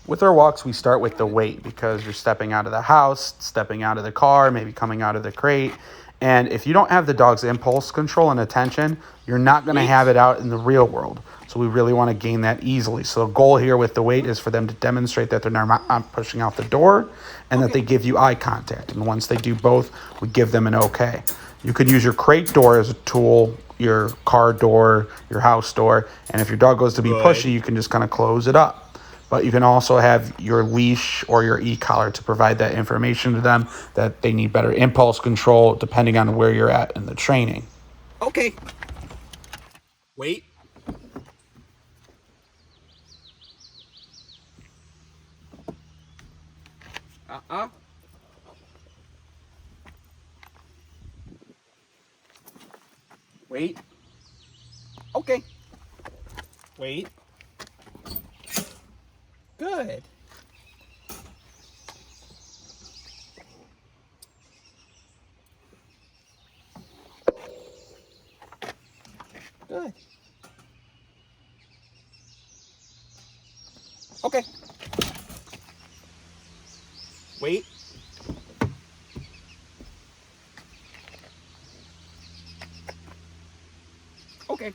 With our walks, we start with the weight because you're stepping out of the house, stepping out of the car, maybe coming out of the crate. And if you don't have the dog's impulse control and attention, you're not going to have it out in the real world. So we really want to gain that easily. So the goal here with the weight is for them to demonstrate that they're not pushing out the door and that they give you eye contact. And once they do both, we give them an okay. You could use your crate door as a tool, your car door, your house door. And if your dog goes to be pushy, you can just kind of close it up. But you can also have your leash or your e-collar to provide that information to them that they need better impulse control depending on where you're at in the training. Okay. Wait. Uh-uh. Wait. Okay. Wait. Good. Good. Okay. Wait. Okay.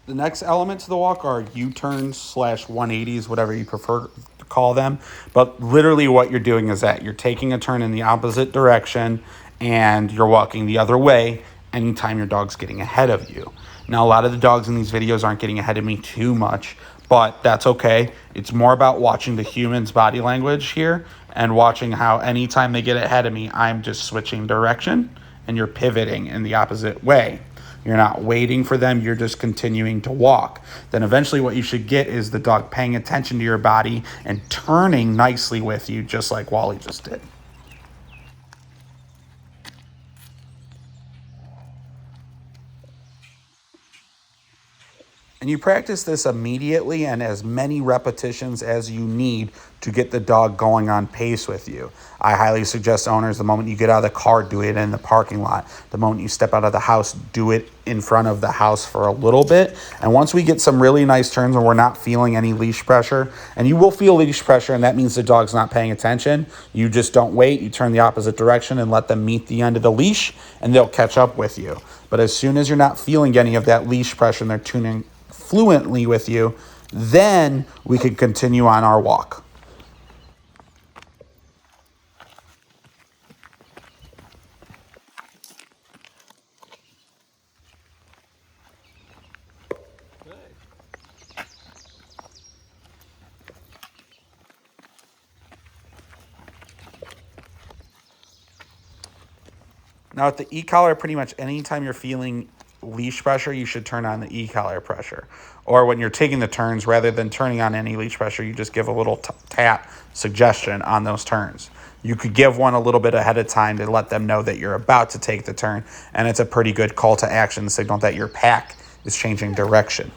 The next element to the walk are U-turns / 180s, whatever you prefer to call them. But literally what you're doing is that you're taking a turn in the opposite direction and you're walking the other way anytime your dog's getting ahead of you. Now, a lot of the dogs in these videos aren't getting ahead of me too much, but that's okay. It's more about watching the human's body language here and watching how anytime they get ahead of me, I'm just switching direction and you're pivoting in the opposite way. You're not waiting for them, you're just continuing to walk. Then eventually what you should get is the dog paying attention to your body and turning nicely with you, just like Wally just did. And you practice this immediately and as many repetitions as you need to get the dog going on pace with you. I highly suggest owners, the moment you get out of the car, do it in the parking lot. The moment you step out of the house, do it in front of the house for a little bit. And once we get some really nice turns where we're not feeling any leash pressure, and you will feel leash pressure, and that means the dog's not paying attention, you just don't wait. You turn the opposite direction and let them meet the end of the leash, and they'll catch up with you. But as soon as you're not feeling any of that leash pressure and they're tuning fluently with you, then we could continue on our walk. Now at the e-collar, pretty much anytime you're feeling leash pressure, you should turn on the e-collar pressure. Or when you're taking the turns, rather than turning on any leash pressure, you just give a little tap suggestion on those turns. You could give one a little bit ahead of time to let them know that you're about to take the turn, and it's a pretty good call to action signal that your pack is changing direction.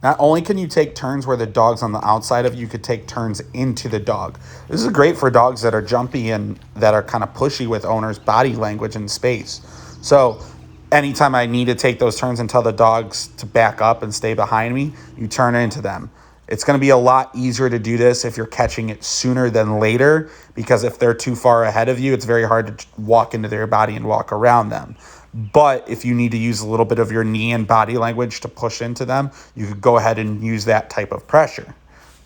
Not only can you take turns where the dog's on the outside of you, you could take turns into the dog. This is great for dogs that are jumpy and that are kind of pushy with owners' body language and space. So anytime I need to take those turns and tell the dogs to back up and stay behind me, you turn into them. It's going to be a lot easier to do this if you're catching it sooner than later, because if they're too far ahead of you, it's very hard to walk into their body and walk around them. But if you need to use a little bit of your knee and body language to push into them, you could go ahead and use that type of pressure.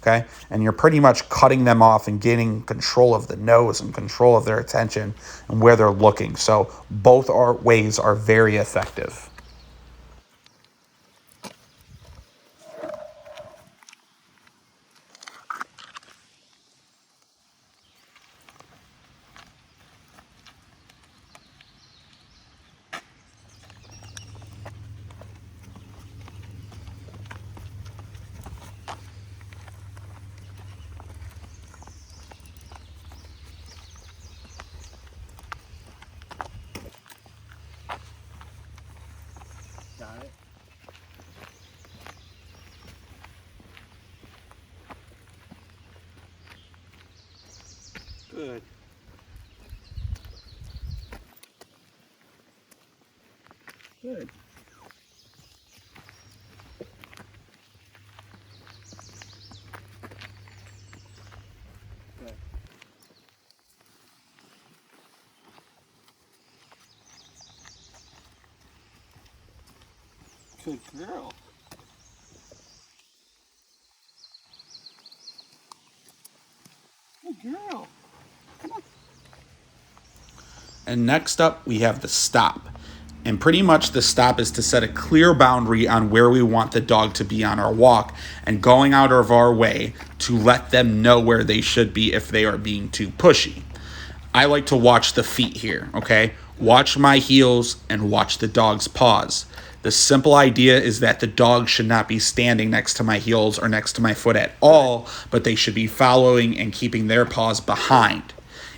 Okay. And you're pretty much cutting them off and getting control of the nose and control of their attention and where they're looking. So both ways are very effective. Got it. Good. Good. Good girl. Good girl. Come on. And next up, we have the stop. And pretty much the stop is to set a clear boundary on where we want the dog to be on our walk and going out of our way to let them know where they should be if they are being too pushy. I like to watch the feet here, okay? Watch my heels and watch the dog's paws. The simple idea is that the dog should not be standing next to my heels or next to my foot at all, but they should be following and keeping their paws behind.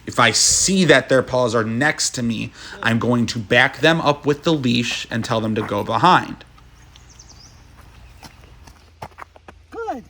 If I see that their paws are next to me, I'm going to back them up with the leash and tell them to go behind. Good.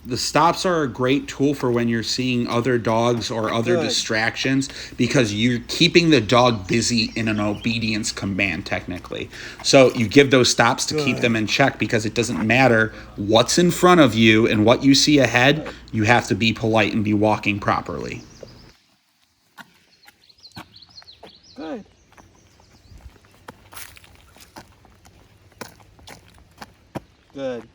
The stops are a great tool for when you're seeing other dogs or other Good. distractions because you're keeping the dog busy in an obedience command technically. So you give those stops to keep Good. them in check because it doesn't matter what's in front of you and what you see ahead, you have to be polite and be walking properly. Good. Good.